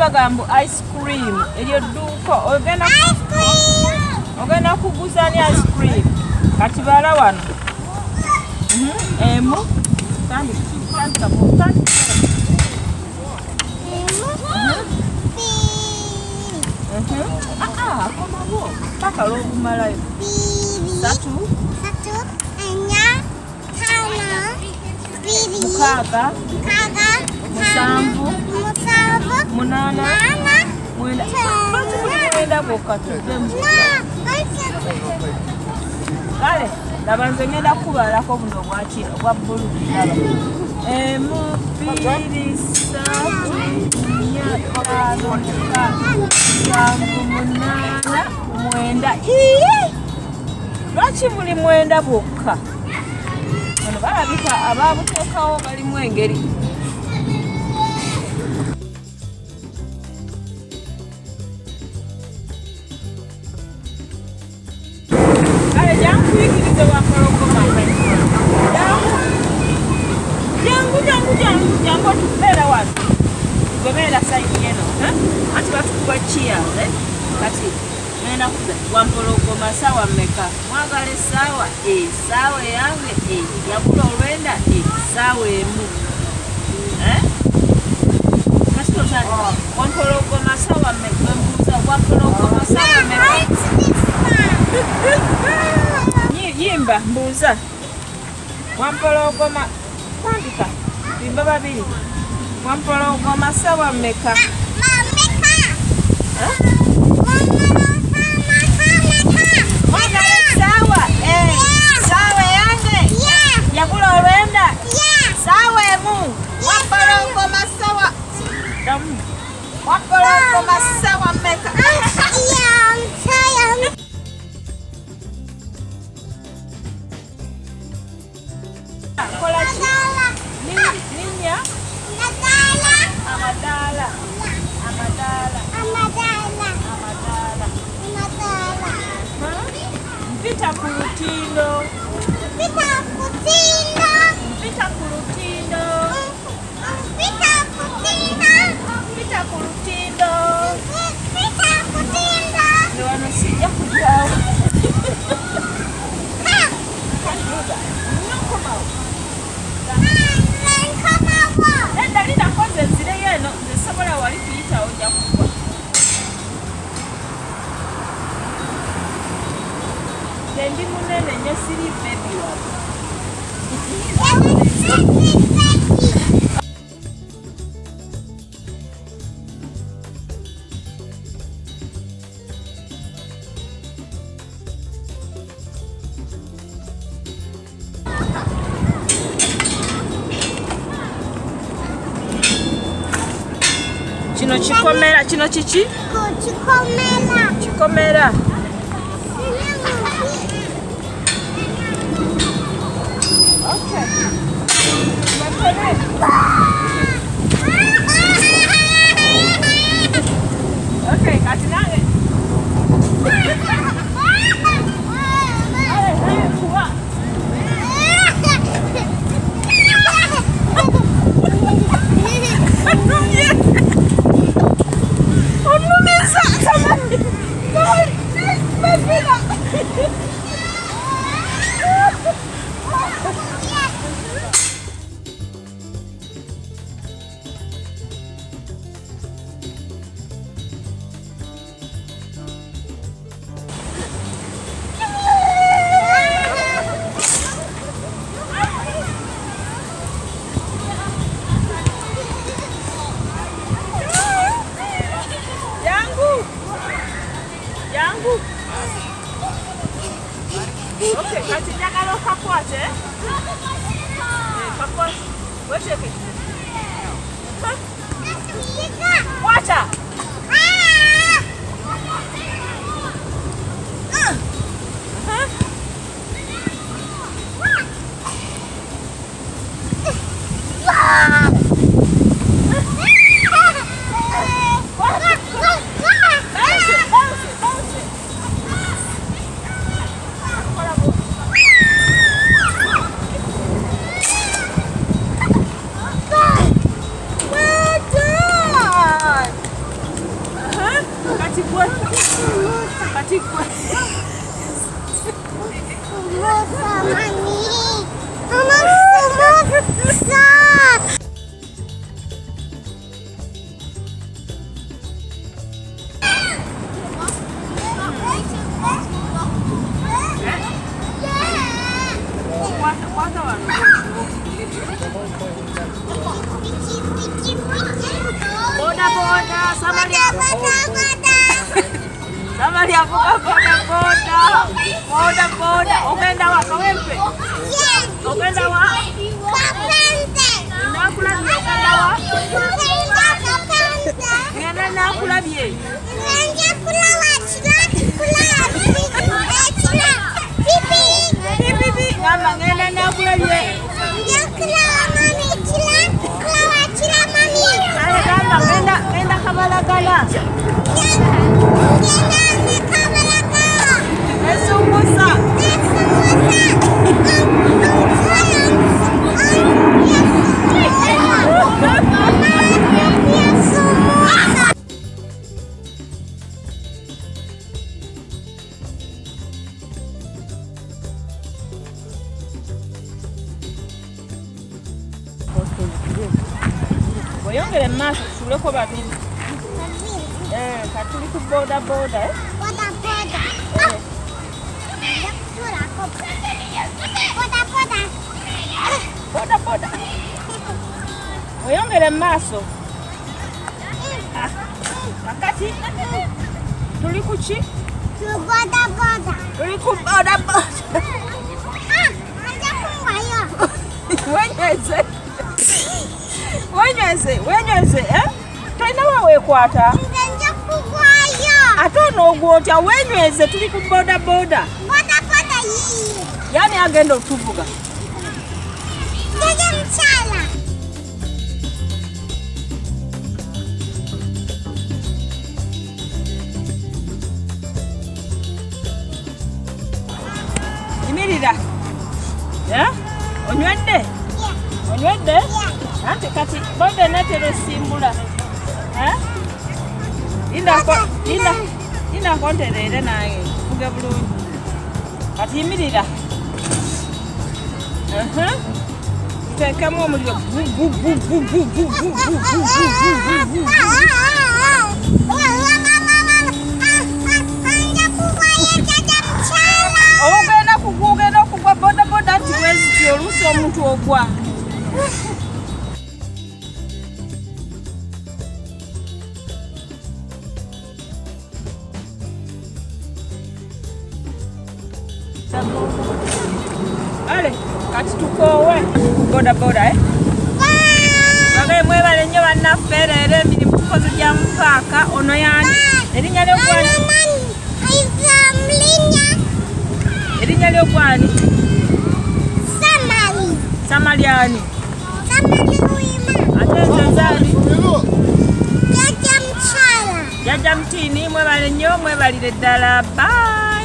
bagamba ice cream eryo dduuka ogenda kuguza ni ice cream kati bala wano emu tandika komawo paka lwogumalayo 3 mukaaga 7 8 mwenda bwokka kale laba nze ngenda kubalako buno obwa bbulu emu 2 3 4 lwaki muli mwenda bwokka ono balabika ababuteekawo balimu engeri kale jankuyigirize wampologoma jangu otubeera wano gobeera sayini eno ati batukuba kiyaze kati ngenda kuza wampologoma saawa mmeka mwagala essaawa essaawa eyange yagula olwenda essaawa emu kati totali wampologoma saawa mmeka mbuuza wampologoma saawa mmeka yimba mbuuza wampologoma tandika bimba babiri wampologoma saawa mmeka saawa yange yagula olwenda saawa emu wampologoma saawa mmeka Ninya amadaala mpita ku lutindo wano sijja kujjawo dalina koze nzireyo eno nzesobola wali kuyitawo ojja kugwa ndi munene nnyo siri bebi wano kino kikomera kino kiki kikomera okay okay kati nange okay, kati njagala okakwate kakwate weteke kwata Samaria boda. Ogenda wa kawempe? Yes. Ogenda wa? Kapente. Nakulabye ogenda wa? Kapente. Ngenda nakulabye. Ngenda kulawa chila. Pipi. Ngamba ngenda nakulabye. Ngenda kulawa mami chila mami. Ale ngamba ngenda kabalagala. Esumusa. Oyongere maaso tusuleko babiri. Katuli ku boda. Boda. Oyongere maaso. Kakati tuli ku ki? Boda. Tuli ku boda. Wenyweze. Tolina waweekwata? Nja kugwayo. Ate onoogwotya wenyweze tuli ku boda. Boda yiye. Yani agenda otuvuga. Jaja mchala. Imirira. Onywedde? Onywedde? Ante kati boda netera esimbula. Linda nkonterere nange nfuge bulungi. Kati yimirira. Tuteekemu omuliro. Ogenda okugwa boda nti weziti oluusi omuntu ogwa. Ale, kati tukoowe boda. Bagale mwebale nnyo bannaffe era emirimu tukoze gya mu paaka. Ono yani erinnya ly'ogwani? Erinnya ly'ogwani? Samaliani. Ate nze nzaani? Jaja mchala. Jajja Mutini, mwebalire ddala. Bye.